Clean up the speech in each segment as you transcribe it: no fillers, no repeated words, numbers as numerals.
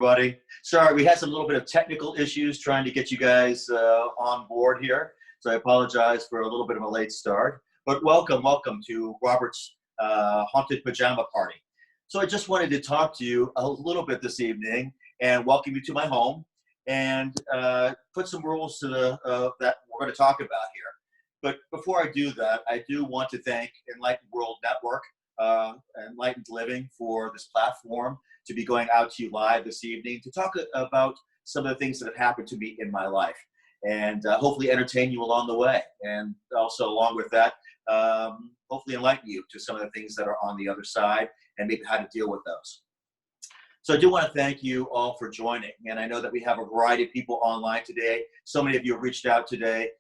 Buddy. Sorry, we had some little bit of technical issues trying to get you guys on board here. So I apologize for a little bit of a late start. But welcome to Robert's Haunted Pajama Party. So I just wanted to talk to you a little bit this evening and welcome you to my home and put some rules to that we're going to talk about here. But before I do that, I do want to thank Enlightened World Network, Enlightened Living, for this platform to be going out to you live this evening to talk about some of the things that have happened to me in my life and hopefully entertain you along the way. And also along with that, hopefully enlighten you to some of the things that are on the other side and maybe how to deal with those. So I do want to thank you all for joining. And I know that we have a variety of people online today. So many of you have reached out today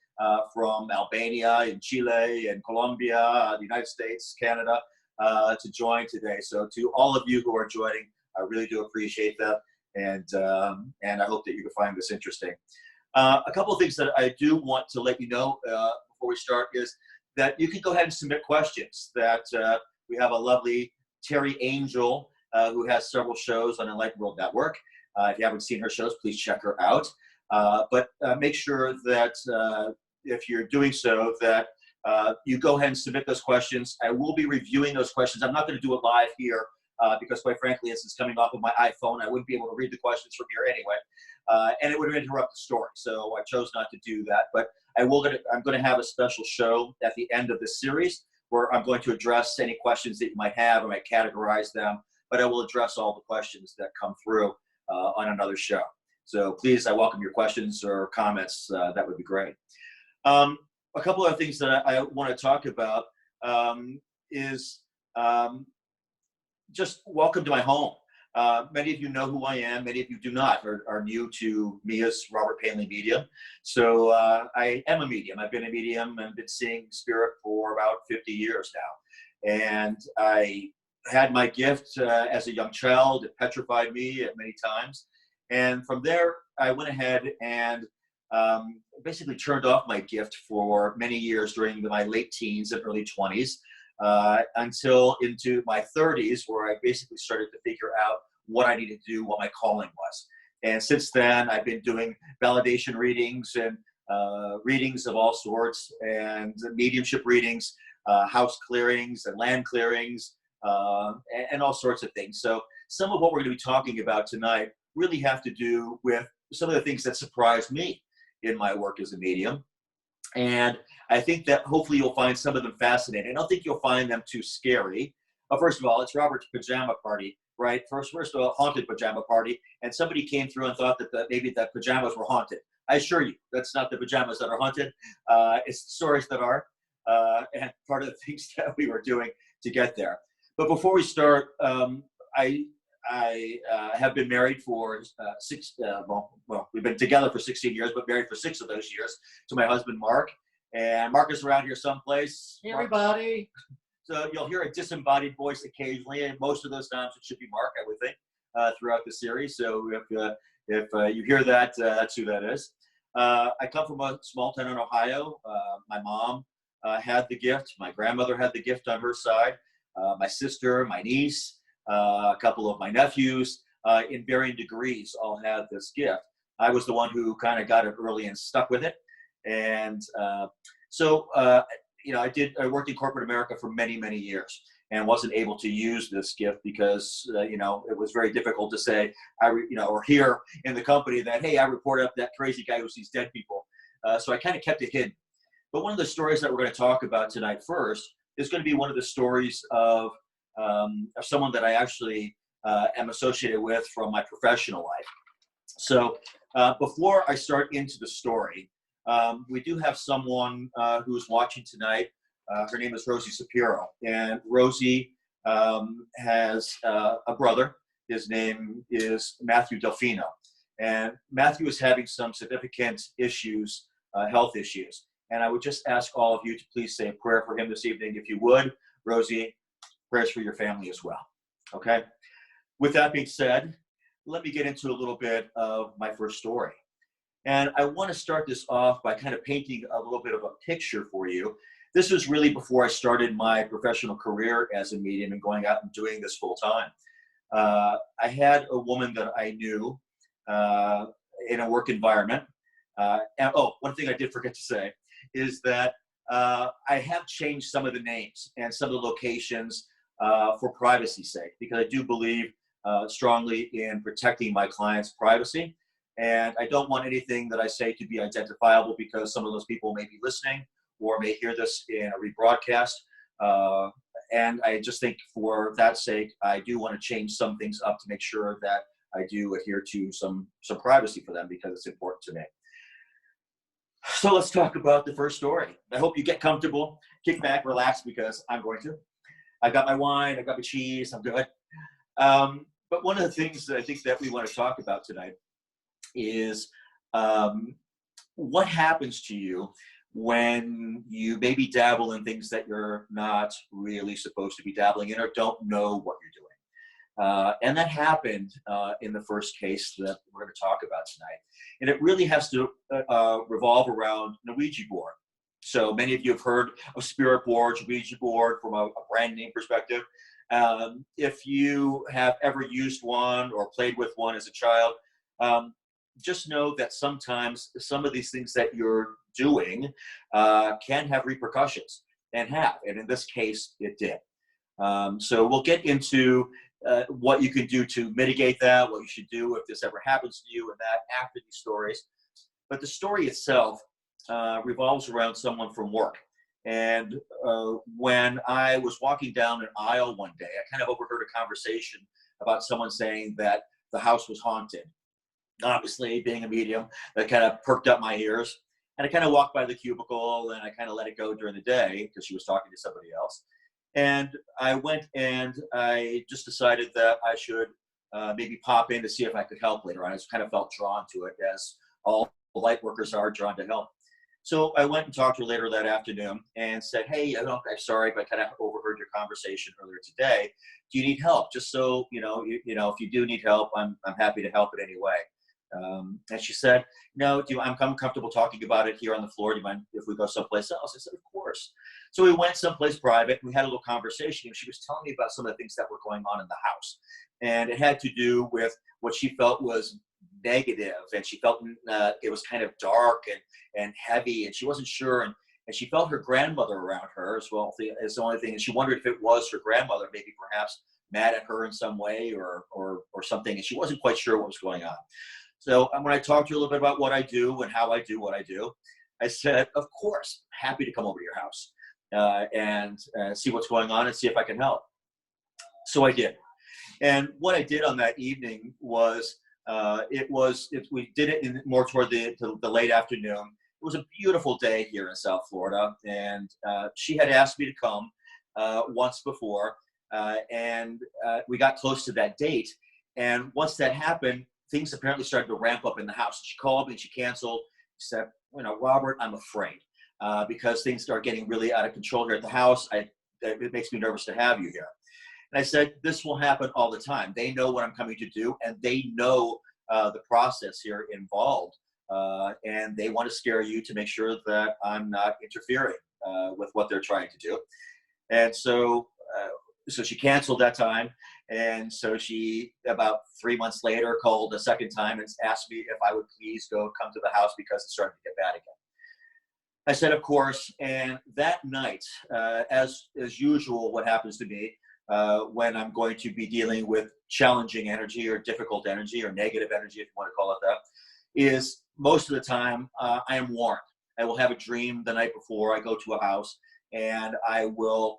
from Albania and Chile and Colombia, the United States, Canada, to join today. So to all of you who are joining, I really do appreciate that, and I hope that you can find this interesting. A couple of things that I do want to let you know before we start is that you can go ahead and submit questions. That we have a lovely Terry Angel who has several shows on Enlightened World Network. If you haven't seen her shows, please check her out. But make sure that if you're doing so, that you go ahead and submit those questions. I will be reviewing those questions. I'm not going to do it live here. Because quite frankly, as it's coming off of my iPhone, I wouldn't be able to read the questions from here anyway, and it would interrupt the story. So I chose not to do that. But I'm going to have a special show at the end of this series where I'm going to address any questions that you might have. I might categorize them, but I will address all the questions that come through on another show. So please, I welcome your questions or comments. That would be great. A couple of things that I want to talk about is just welcome to my home. Many of you know who I am. Many of you do not, are new to me as Robert Painley Medium. So I am a medium. I've been a medium and been seeing spirit for about 50 years now. And I had my gift as a young child. It petrified me at many times. And from there, I went ahead and basically turned off my gift for many years during my late teens and early 20s. Until into my 30s, where I basically started to figure out what I needed to do, what my calling was. And since then, I've been doing validation readings and readings of all sorts, and mediumship readings, house clearings and land clearings, and all sorts of things. So some of what we're going to be talking about tonight really have to do with some of the things that surprised me in my work as a medium. And I think that hopefully you'll find some of them fascinating. I don't think you'll find them too scary. First of all, it's Robert's Pajama Party, right? First of all, Haunted Pajama Party. And somebody came through and thought that maybe the pajamas were haunted. I assure you, that's not the pajamas that are haunted. It's the stories that are, and part of the things that we were doing to get there. But before we start, I have been married for we've been together for 16 years, but married for 6 of those years to my husband, Mark. And Mark is around here someplace. Hey, everybody. So you'll hear a disembodied voice occasionally, and most of those times it should be Mark, I would think, throughout the series. So if you hear that, that's who that is. I come from a small town in Ohio. My mom had the gift. My grandmother had the gift on her side. My sister, my niece, a couple of my nephews, in varying degrees, all had this gift. I was the one who kind of got it early and stuck with it. And I worked in corporate America for many, many years and wasn't able to use this gift because, it was very difficult to say, or hear in the company that, hey, I report up that crazy guy who sees dead people. So I kind of kept it hidden. But one of the stories that we're going to talk about tonight first is going to be one of the stories of someone that I actually am associated with from my professional life. So before I start into the story, we do have someone who's watching tonight. Her name is Rosie Shapiro, and Rosie has a brother. His name is Matthew Delfino, and Matthew is having some significant issues, health issues. And I would just ask all of you to please say a prayer for him this evening, if you would. Rosie, prayers for your family as well. Okay? With that being said, let me get into a little bit of my first story. And I want to start this off by kind of painting a little bit of a picture for you. This was really before I started my professional career as a medium and going out and doing this full time. I had a woman that I knew in a work environment. One thing I did forget to say is that I have changed some of the names and some of the locations for privacy's sake, because I do believe strongly in protecting my clients' privacy. And I don't want anything that I say to be identifiable, because some of those people may be listening or may hear this in a rebroadcast. And I just think for that sake, I do want to change some things up to make sure that I do adhere to some privacy for them, because it's important to me. So let's talk about the first story. I hope you get comfortable, kick back, relax, because I'm going to. I got my wine, I got my cheese, I'm good. But one of the things that I think that we want to talk about tonight is what happens to you when you maybe dabble in things that you're not really supposed to be dabbling in or don't know what you're doing. And that happened in the first case that we're going to talk about tonight. And it really has to revolve around an Ouija board. So many of you have heard of spirit boards, Ouija board from a brand name perspective. If you have ever used one or played with one as a child, just know that sometimes some of these things that you're doing can have repercussions, and in this case, it did. So we'll get into what you can do to mitigate that, what you should do if this ever happens to you, and that after these stories. But the story itself revolves around someone from work. And when I was walking down an aisle one day, I kind of overheard a conversation about someone saying that the house was haunted. Obviously, being a medium, that kind of perked up my ears. And I kind of walked by the cubicle and I kind of let it go during the day because she was talking to somebody else. And I went and I just decided that I should maybe pop in to see if I could help later on. I just kind of felt drawn to it, as all light workers are drawn to help. So I went and talked to her later that afternoon and said, hey, I'm sorry, but I kind of overheard your conversation earlier today. Do you need help? Just so, if you do need help, I'm happy to help in any way. And she said, no, I'm comfortable talking about it here on the floor. Do you mind if we go someplace else? I said, of course. So we went someplace private. We had a little conversation, and she was telling me about some of the things that were going on in the house. And it had to do with what she felt was negative, and she felt it was kind of dark and heavy, and she wasn't sure. And she felt her grandmother around her as well as the only thing. And she wondered if it was her grandmother, maybe perhaps mad at her in some way or something. And she wasn't quite sure what was going on. So when I talked to her a little bit about what I do and how I do what I do, I said, of course, happy to come over to your house and see what's going on and see if I can help. So I did. And what I did on that evening was, we did it more toward the late afternoon. It was a beautiful day here in South Florida. And she had asked me to come once before. And we got close to that date. And once that happened, things apparently started to ramp up in the house. She called me and she canceled. She said, Robert, I'm afraid because things start getting really out of control here at the house. It makes me nervous to have you here. And I said, this will happen all the time. They know what I'm coming to do, and they know the process here involved. And they want to scare you to make sure that I'm not interfering with what they're trying to do. And so she canceled that time. And so she, about 3 months later, called a second time and asked me if I would please come to the house because it started to get bad again. I said, of course. And that night, as usual, what happens to me when I'm going to be dealing with challenging energy or difficult energy or negative energy, if you want to call it that, is most of the time I am warned. I will have a dream the night before I go to a house, and I will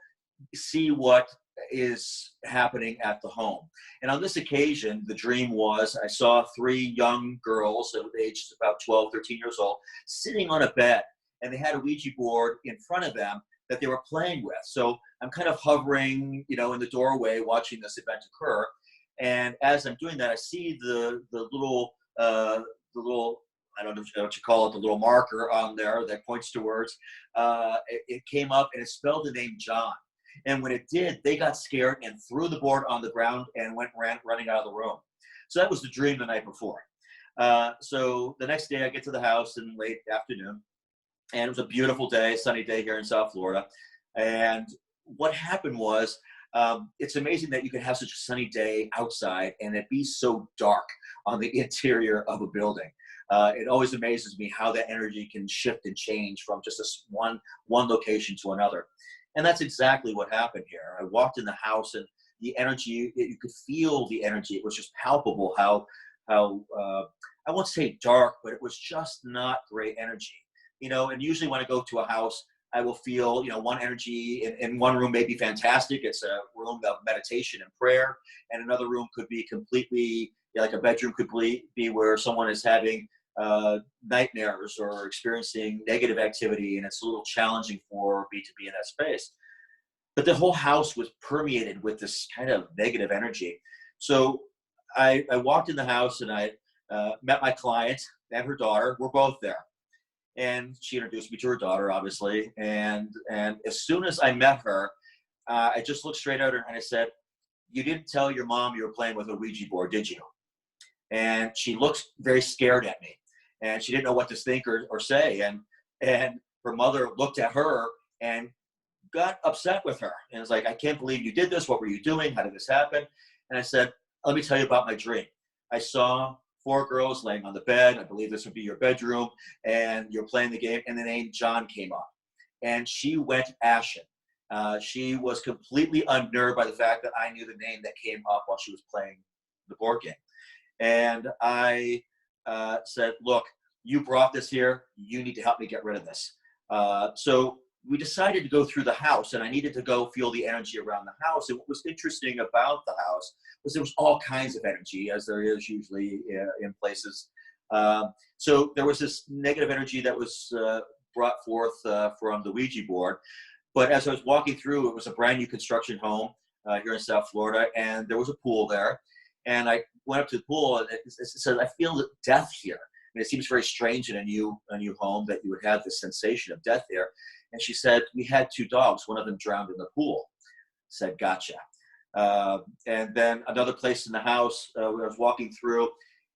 see what is happening at the home. And on this occasion, the dream was I saw 3 young girls of ages about 12, 13 years old sitting on a bed, and they had a Ouija board in front of them that they were playing with. So I'm kind of hovering, in the doorway watching this event occur. And as I'm doing that, I see the little, I don't know what you call it, the little marker on there that points to words. It came up and it spelled the name John. And when it did, they got scared and threw the board on the ground and running out of the room. So that was the dream the night before. So the next day I get to the house in late afternoon, and it was a beautiful day, sunny day here in South Florida. And what happened was It's amazing that you can have such a sunny day outside and it be so dark on the interior of a building. It always amazes me how that energy can shift and change from just one location to another. And that's exactly what happened here. I walked in the house and the energy, you could feel the energy. It was just palpable how I won't say dark, but it was just not great energy. And usually when I go to a house, I will feel, one energy in one room may be fantastic. It's a room of meditation and prayer. And another room could be completely, like a bedroom could be where someone is having nightmares or experiencing negative activity. And it's a little challenging for me to be in that space. But the whole house was permeated with this kind of negative energy. So I walked in the house and I met my client and her daughter. We're both there. And she introduced me to her daughter, obviously. And as soon as I met her, I just looked straight at her and I said, "You didn't tell your mom you were playing with a Ouija board, did you?" And she looked very scared at me. And she didn't know what to think or say. And her mother looked at her and got upset with her. And was like, "I can't believe you did this. What were you doing? How did this happen?" And I said, "Let me tell you about my dream. I saw 4 girls laying on the bed. I believe this would be your bedroom. And you're playing the game. And the name John came up. And she went ashen. She was completely unnerved by the fact that I knew the name that came up while she was playing the board game. And I said, "Look, you brought this here. You need to help me get rid of this." So we decided to go through the house, and I needed to go feel the energy around the house. And what was interesting about the house was there was all kinds of energy, as there is usually in places. So there was this negative energy that was brought forth from the Ouija board. But as I was walking through, it was a brand new construction home here in South Florida, and there was a pool there. And I went up to the pool, and it said, "I feel death here." And it seems very strange in a new home that you would have this sensation of death there. And she said, "We had 2 dogs. One of them drowned in the pool." I said, "Gotcha." And then another place in the house where I was walking through,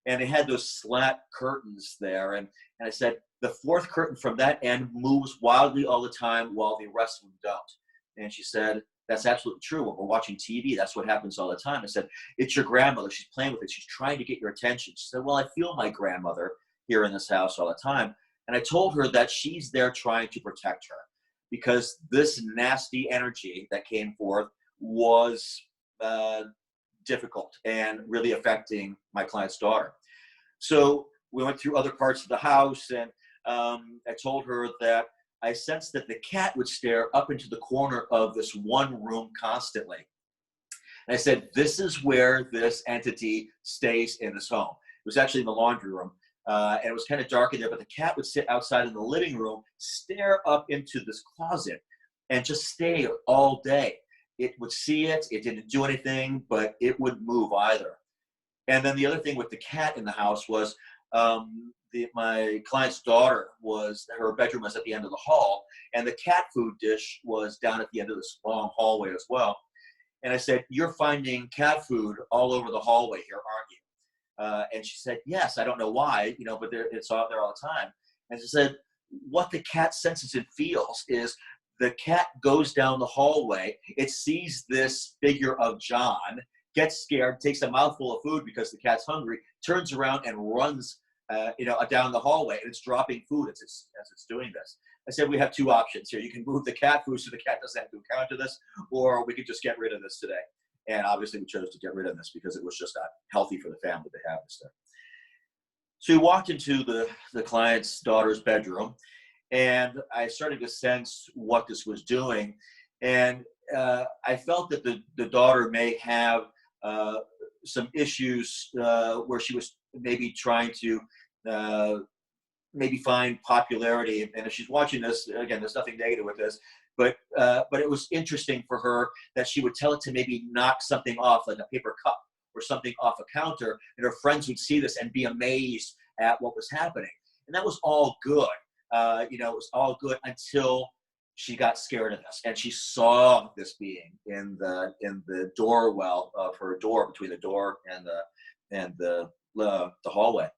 and it had those slat curtains there. And I said, "The 4th curtain from that end moves wildly all the time while the rest of them don't." And she said, "That's absolutely true. When we're watching TV, that's what happens all the time." I said, "It's your grandmother. She's playing with it. She's trying to get your attention." She said, "Well, I feel my grandmother here in this house all the time." And I told her that she's there trying to protect her because this nasty energy that came forth was difficult and really affecting my client's daughter. So we went through other parts of the house, and I told her that I sensed that the cat would stare up into the corner of this one room constantly. And I said, "This is where this entity stays in this home." It was actually in the laundry room. And it was kind of dark in there, but the cat would sit outside in the living room, stare up into this closet, and just stay all day. It would see it. It didn't do anything, but it wouldn't move either. And then the other thing with the cat in the house was my client's daughter her bedroom was at the end of the hall, and the cat food dish was down at the end of this long hallway as well. And I said, "You're finding cat food all over the hallway here, aren't you?" And she said, "Yes, I don't know why, but it's out there all the time." And she said, "What the cat senses and feels is the cat goes down the hallway, it sees this figure of John, gets scared, takes a mouthful of food because the cat's hungry, turns around and runs down the hallway, and it's dropping food as it's doing this." I said, "We have 2 options here. You can move the cat food so the cat doesn't have to encounter this, or we could just get rid of this today." And obviously we chose to get rid of this because it was just not healthy for the family to have this there. So we walked into the client's daughter's bedroom, and I started to sense what this was doing. And I felt that the daughter may have some issues where she was maybe trying to maybe find popularity. And if she's watching this, again, there's nothing negative with this, but it was interesting for her that she would tell it to maybe knock something off, like a paper cup or something off a counter, and her friends would see this and be amazed at what was happening. And that was all good. It was all good until she got scared of this, and she saw this being in the doorwell of her door, between the door and the hallway.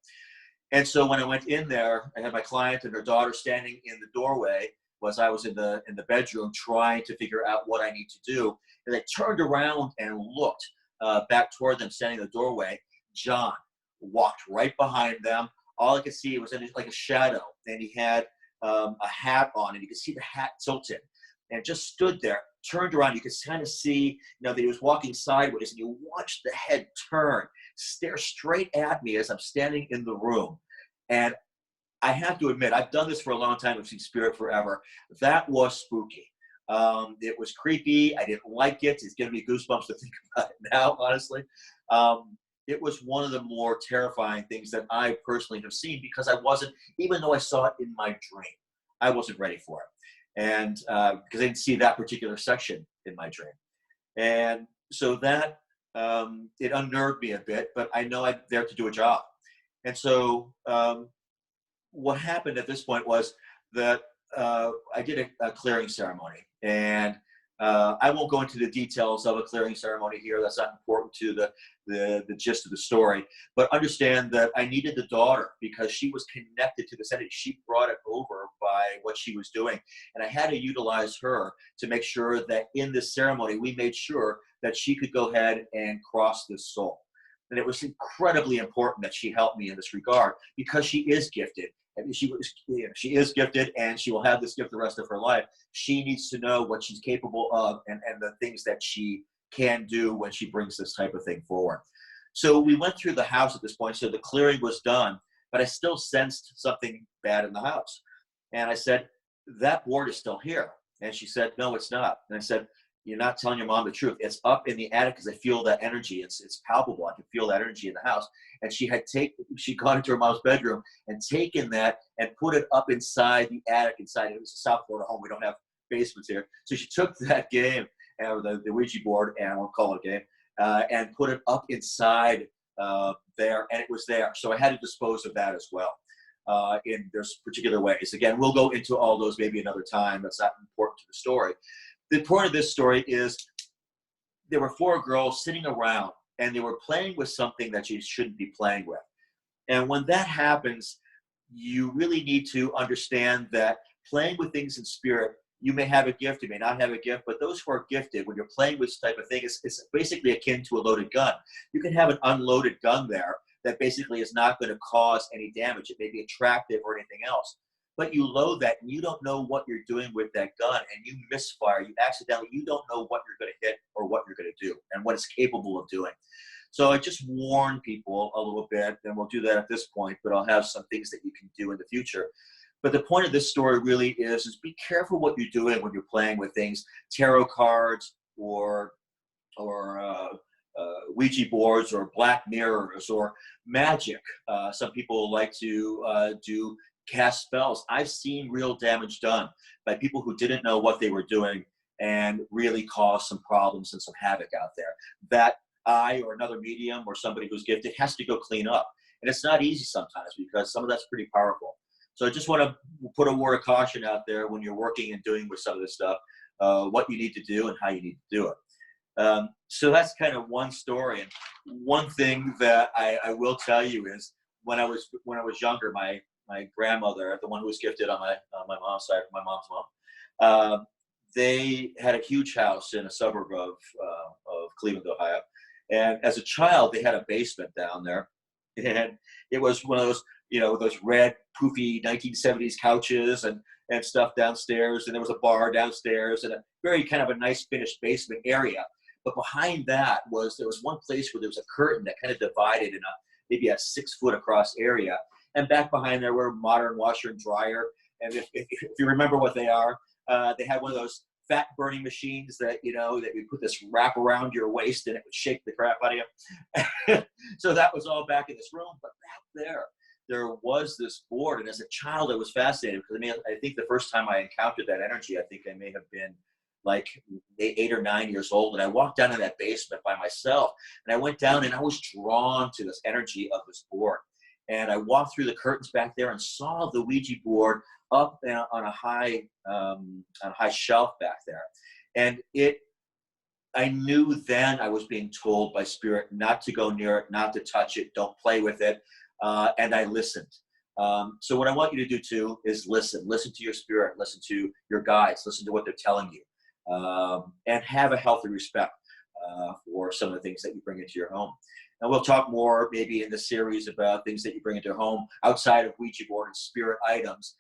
And so when I went in there, I had my client and her daughter standing in the doorway, was I was in the bedroom trying to figure out what I need to do, and I turned around and looked back toward them, standing in the doorway. John walked right behind them. All I could see was like a shadow, and he had a hat on, and you could see the hat tilted, and just stood there, turned around. You could kind of see, that he was walking sideways, and you watched the head turn, stare straight at me as I'm standing in the room. And I have to admit, I've done this for a long time. I've seen spirit forever. That was spooky. It was creepy. I didn't like it. It's giving me goosebumps to think about it now, honestly. It was one of the more terrifying things that I personally have seen, because I wasn't, even though I saw it in my dream, I wasn't ready for it. And because I didn't see that particular section in my dream. And so that, it unnerved me a bit, but I know I'm there to do a job. And so what happened at this point was that I did a clearing ceremony, and I won't go into the details of a clearing ceremony here. That's not important to the gist of the story. But understand that I needed the daughter, because she was connected to this entity. She brought it over by what she was doing, and I had to utilize her to make sure that in this ceremony we made sure that she could go ahead and cross this soul. And it was incredibly important that she helped me in this regard, because she is gifted. She is gifted, and she will have this gift the rest of her life. She needs to know what she's capable of, and the things that she can do when she brings this type of thing forward. So we went through the house at this point. So the clearing was done, but I still sensed something bad in the house. And I said, that board is still here. And she said, no, it's not. And I said, you're not telling your mom the truth. It's up in the attic, because I feel that energy. It's palpable. I can feel that energy in the house. And she'd gone into her mom's bedroom and taken that and put it up inside the attic. Inside, it was a South Florida home. We don't have basements here. So she took that game, or the Ouija board, and I won't call it a game, and put it up inside there, and it was there. So I had to dispose of that as well. In there's particular ways. Again, we'll go into all those maybe another time. That's not important to the story. The point of this story is there were 4 girls sitting around, and they were playing with something that you shouldn't be playing with. And when that happens, you really need to understand that playing with things in spirit, you may have a gift, you may not have a gift, but those who are gifted, when you're playing with this type of thing, it's basically akin to a loaded gun. You can have an unloaded gun there that basically is not going to cause any damage. It may be attractive or anything else. But you load that, and you don't know what you're doing with that gun, and you misfire, you don't know what you're going to hit or what you're going to do and what it's capable of doing. So I just warn people a little bit, and we'll do that at this point, but I'll have some things that you can do in the future. But the point of this story really is be careful what you're doing when you're playing with things, tarot cards or Ouija boards or black mirrors or magic. Some people like to do cast spells. I've seen real damage done by people who didn't know what they were doing and really caused some problems and some havoc out there. That I or another medium or somebody who's gifted has to go clean up. And it's not easy sometimes, because some of that's pretty powerful. So I just want to put a word of caution out there when you're working and doing with some of this stuff, what you need to do and how you need to do it. So that's kind of one story. And one thing that I will tell you is when I was younger, my grandmother, the one who was gifted on my mom's side, my mom's mom, they had a huge house in a suburb of Cleveland, Ohio. And as a child, they had a basement down there, and it was one of those, those red, poofy 1970s couches and stuff downstairs. And there was a bar downstairs and a very kind of a nice finished basement area. But behind that there was one place where there was a curtain that kind of divided in maybe a 6-foot across area. And back behind there were modern washer and dryer. And if you remember what they are, they had one of those fat burning machines that, that you put this wrap around your waist and it would shake the crap out of you. So that was all back in this room. But back there was this board. And as a child, I was fascinated, because I think the first time I encountered that energy, I think I may have been like 8 or 9 years old. And I walked down in that basement by myself, and I went down and I was drawn to this energy of this board. And I walked through the curtains back there and saw the Ouija board up on a high shelf back there. And I knew then I was being told by spirit not to go near it, not to touch it, don't play with it. And I listened. So what I want you to do too is listen to your spirit, listen to your guides, listen to what they're telling you, and have a healthy respect for some of the things that you bring into your home. And we'll talk more maybe in the series about things that you bring into your home outside of Ouija board and spirit items,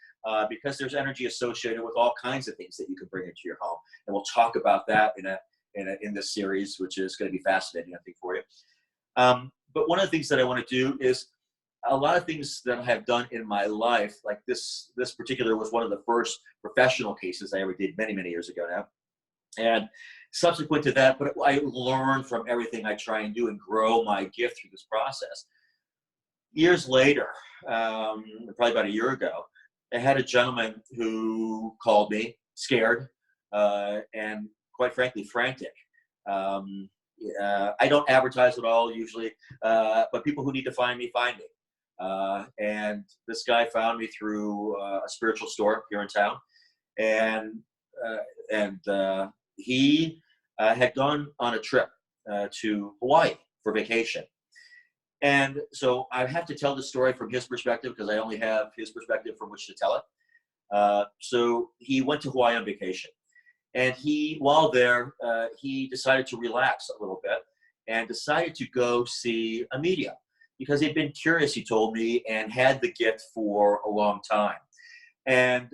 because there's energy associated with all kinds of things that you can bring into your home. And we'll talk about that in this series, which is going to be fascinating, I think, for you. But one of the things that I want to do is a lot of things that I have done in my life, like this particular was one of the first professional cases I ever did many, many years ago now. And subsequent to that, but I learn from everything I try and do and grow my gift through this process. Years later, probably about a year ago, I had a gentleman who called me scared and quite frankly frantic. I don't advertise at all usually, but people who need to find me find me. And this guy found me through a spiritual store here in town, and he had gone on a trip to Hawaii for vacation. And so I have to tell the story from his perspective because I only have his perspective from which to tell it. So he went to Hawaii on vacation, and while there, he decided to relax a little bit and decided to go see a medium because he'd been curious, he told me, and had the gift for a long time. And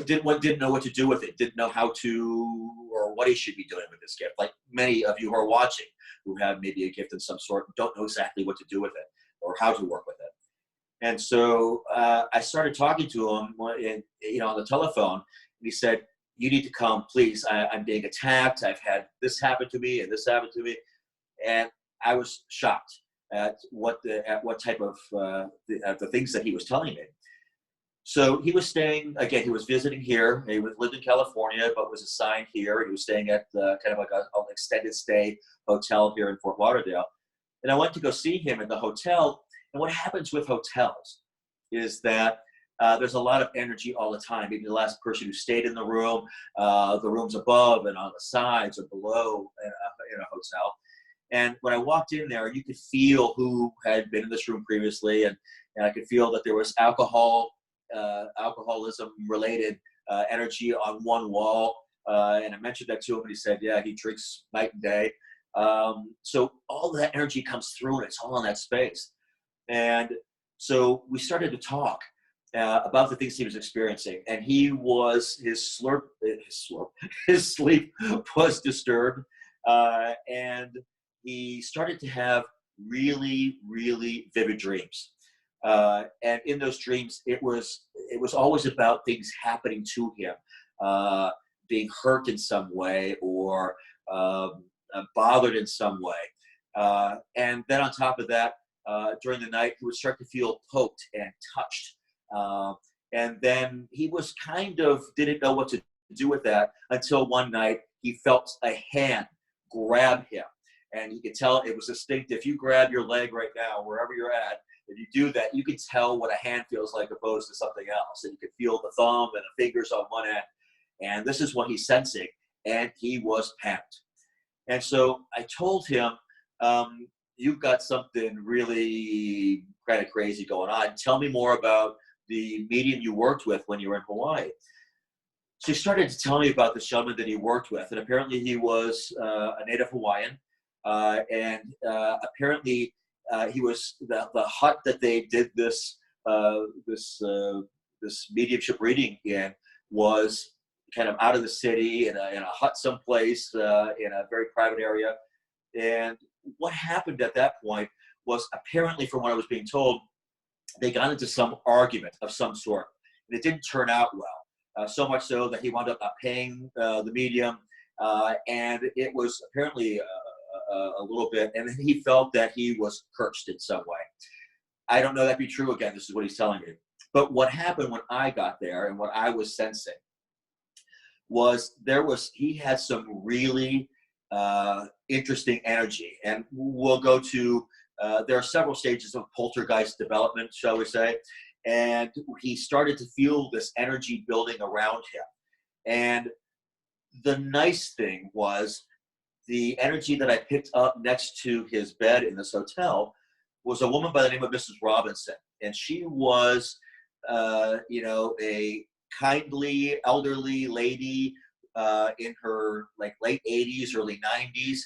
didn't know what to do with it, didn't know how to or what he should be doing with this gift. Like many of you who are watching who have maybe a gift of some sort don't know exactly what to do with it or how to work with it. And so I started talking to him on the telephone, and he said, "You need to come, please. I'm being attacked. I've had this happen to me and this happened to me." And I was shocked at what type of the things that he was telling me. So he was staying, again, he was visiting here. He lived in California, but was assigned here. He was staying at kind of like an extended stay hotel here in Fort Lauderdale. And I went to go see him in the hotel. And what happens with hotels is that there's a lot of energy all the time. Maybe the last person who stayed in the rooms above and on the sides or below in a hotel. And when I walked in there, you could feel who had been in this room previously. And I could feel that there was alcoholism related energy on one wall, and I mentioned that to him, and he said, "Yeah, he drinks night and day." So all that energy comes through, and it's all in that space. And so we started to talk about the things he was experiencing, and his sleep was disturbed, and he started to have really, really vivid dreams. And in those dreams, it was always about things happening to him, being hurt in some way or bothered in some way. And then on top of that, during the night, he would start to feel poked and touched. And then he was didn't know what to do with that until one night he felt a hand grab him. And he could tell it was distinct. If you grab your leg right now, wherever you're at, if you do that, you can tell what a hand feels like opposed to something else. And you can feel the thumb and the fingers on one end. And this is what he's sensing. And he was panicked. And so I told him, you've got something really kind of crazy going on. Tell me more about the medium you worked with when you were in Hawaii. So he started to tell me about this gentleman that he worked with. And apparently he was a native Hawaiian. And apparently he was the hut that they did this mediumship reading in was kind of out of the city in a hut someplace in a very private area. And what happened at that point was, apparently from what I was being told, they got into some argument of some sort, and it didn't turn out well. So much so that he wound up not paying the medium, and it was apparently a little bit, and he felt that he was cursed in some way. I don't know that to be true. Again, this is what he's telling me. But what happened when I got there and what I was sensing was he had some really interesting energy. And we'll go to, there are several stages of poltergeist development, shall we say. And he started to feel this energy building around him. And the nice thing was the energy that I picked up next to his bed in this hotel was a woman by the name of Mrs. Robinson. And she was you know, a kindly elderly lady in her like late 80s, early 90s,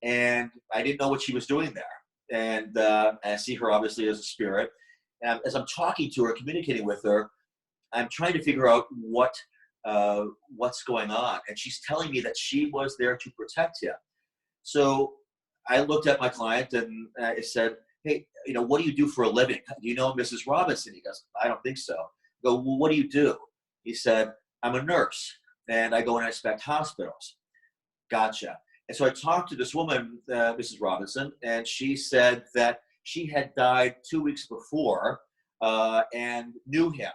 and I didn't know what she was doing there. And I see her obviously as a spirit. And as I'm talking to her, communicating with her, I'm trying to figure out what's going on. And she's telling me that she was there to protect him. So I looked at my client and I said, "Hey, you know, what do you do for a living? Do you know Mrs. Robinson?" He goes, "I don't think so." I go, "Well, what do you do?" He said, "I'm a nurse and I go and inspect hospitals." Gotcha. And so I talked to this woman, Mrs. Robinson, and she said that she had died 2 weeks before and knew him.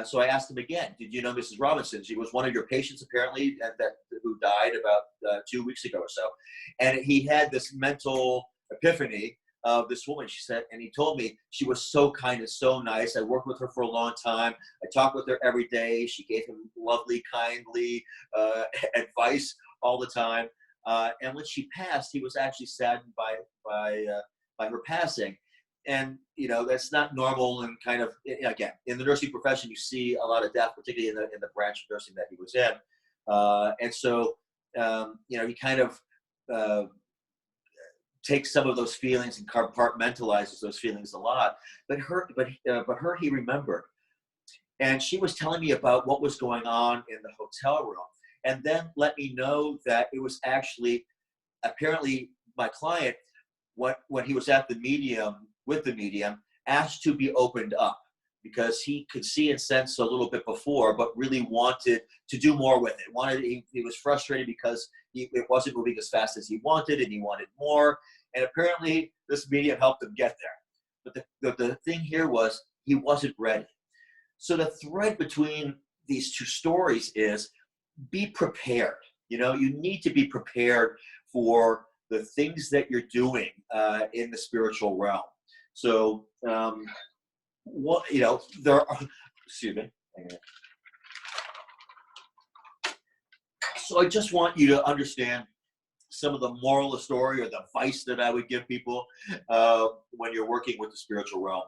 So I asked him again, "Did you know Mrs. Robinson? She was one of your patients apparently who died about 2 weeks ago or so." And he had this mental epiphany of this woman. She said, and he told me she was so kind and so nice. I worked with her for a long time. I talked with her every day. She gave him lovely, kindly advice all the time. And when she passed, he was actually saddened by her passing. And you know that's not normal. And kind of again in the nursing profession, you see a lot of death, particularly in the branch of nursing that he was in. And so you know he kind of takes some of those feelings and compartmentalizes those feelings a lot. But her, he remembered, and she was telling me about what was going on in the hotel room, and then let me know that it was actually apparently my client, when he was at the medium with the medium, asked to be opened up because he could see and sense a little bit before, but really wanted to do more with it. He was frustrated because it wasn't moving as fast as he wanted, and he wanted more. And apparently, this medium helped him get there. But the thing here was he wasn't ready. So the thread between these two stories is be prepared. You know, you need to be prepared for the things that you're doing in the spiritual realm. So, what you know, there are. Excuse me. So I just want you to understand some of the moral of the story or the advice that I would give people when you're working with the spiritual realm.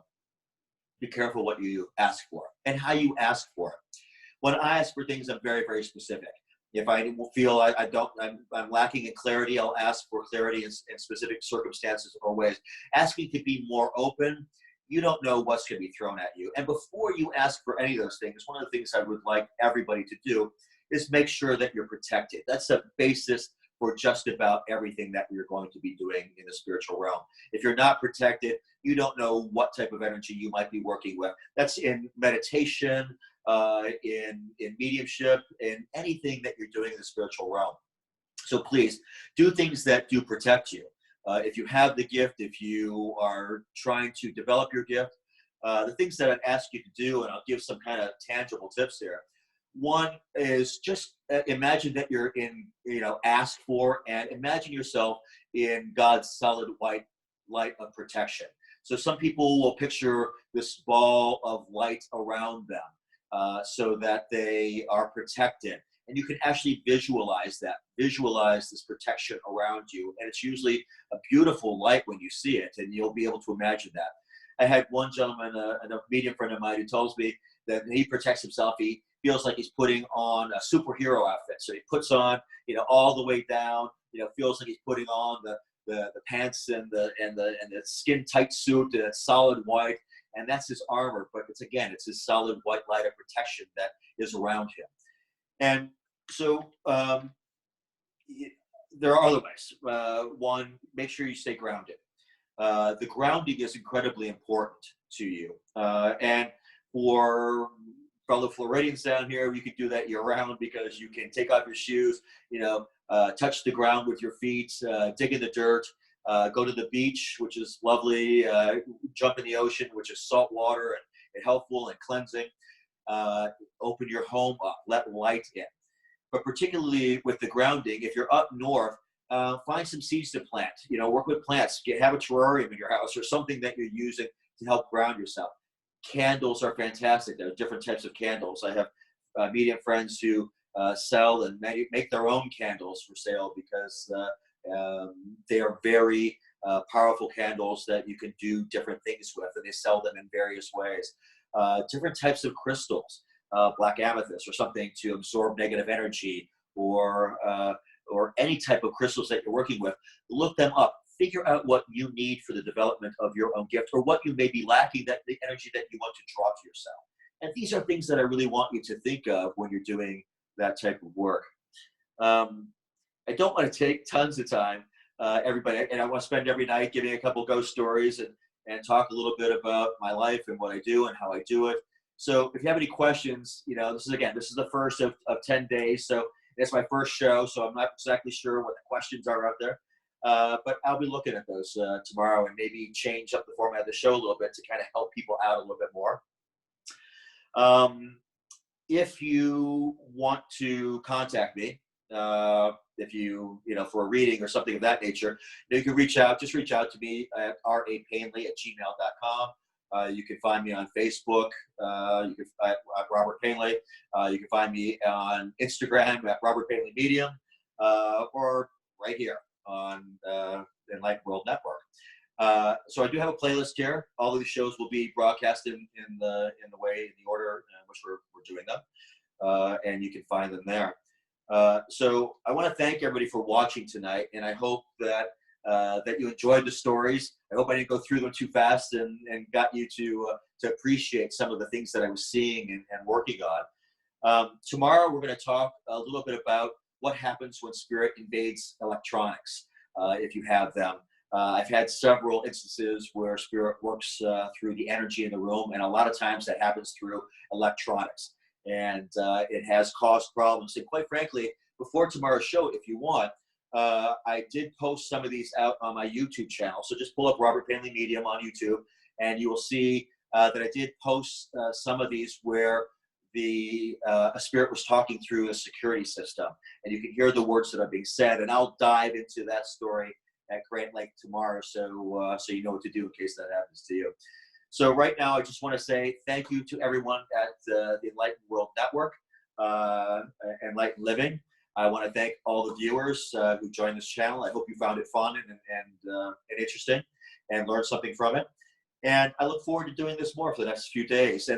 Be careful what you ask for and how you ask for it. When I ask for things, I'm very, very specific. If I feel I'm lacking in clarity, I'll ask for clarity in specific circumstances or ways. Asking to be more open. You don't know what's going to be thrown at you. And before you ask for any of those things, one of the things I would like everybody to do is make sure that you're protected. That's the basis for just about everything that you're going to be doing in the spiritual realm. If you're not protected, you don't know what type of energy you might be working with. That's in meditation, in mediumship, in anything that you're doing in the spiritual realm. So please do things that do protect you. If you have the gift, if you are trying to develop your gift, the things that I'd ask you to do, and I'll give some kind of tangible tips here. One is just imagine that you're in, ask for and imagine yourself in God's solid white light of protection. So some people will picture this ball of light around them so that they are protected. And you can actually visualize that, visualize this protection around you. And it's usually a beautiful light when you see it, and you'll be able to imagine that. I had one gentleman, a medium friend of mine, who tells me that he protects himself. He feels like he's putting on a superhero outfit. So he puts on, all the way down, feels like he's putting on the pants and the skin tight suit, and it's solid white. And that's his armor. But it's his solid white light of protection that is around him. And so there are other ways. One, make sure you stay grounded. The grounding is incredibly important to you. And for fellow Floridians down here, you can do that year-round because you can take off your shoes, touch the ground with your feet, dig in the dirt, go to the beach, which is lovely, jump in the ocean, which is salt water and helpful and cleansing. Open your home up, let light in. But particularly with the grounding, if you're up north, find some seeds to plant. Work with plants. Have a terrarium in your house or something that you're using to help ground yourself. Candles are fantastic. There are different types of candles. I have medium friends who sell and make their own candles for sale because they are very powerful candles that you can do different things with, and they sell them in various ways. different types of crystals, black amethyst or something to absorb negative energy, or any type of crystals that you're working with. Look them up. Figure out what you need for the development of your own gift, or what you may be lacking, that the energy that you want to draw to yourself. And these are things that I really want you to think of when you're doing that type of work. I don't want to take tons of time, everybody, and I want to spend every night giving a couple ghost stories and talk a little bit about my life and what I do and how I do it. So if you have any questions, this is the first of 10 days. So it's my first show, so I'm not exactly sure what the questions are out there. But I'll be looking at those tomorrow, and maybe change up the format of the show a little bit to kind of help people out a little bit more. If you want to contact me, if you for a reading or something of that nature, you can reach out to me at rapainley@gmail.com. You can find me on Facebook. You can find Robert Painley. You can find me on Instagram at Robert Painley Medium, or right here on Enlightened World Network. So I do have a playlist here. All of these shows will be broadcasted in the order in which we're doing them, and you can find them there. So I want to thank everybody for watching tonight, and I hope that you enjoyed the stories. I hope I didn't go through them too fast and got you to appreciate some of the things that I was seeing and working on. Tomorrow we're going to talk a little bit about what happens when spirit invades electronics, if you have them. I've had several instances where spirit works through the energy in the room, and a lot of times that happens through electronics. And it has caused problems. And quite frankly, before tomorrow's show, if you want, I did post some of these out on my YouTube channel. So just pull up Robert Painley Medium on YouTube, and you will see that I did post some of these where a spirit was talking through a security system, and you can hear the words that are being said. And I'll dive into that story at great length tomorrow, so you know what to do in case that happens to you. So right now, I just want to say thank you to everyone at the Enlightened World Network, Enlightened Living. I want to thank all the viewers who joined this channel. I hope you found it fun and interesting, and learned something from it. And I look forward to doing this more for the next few days. And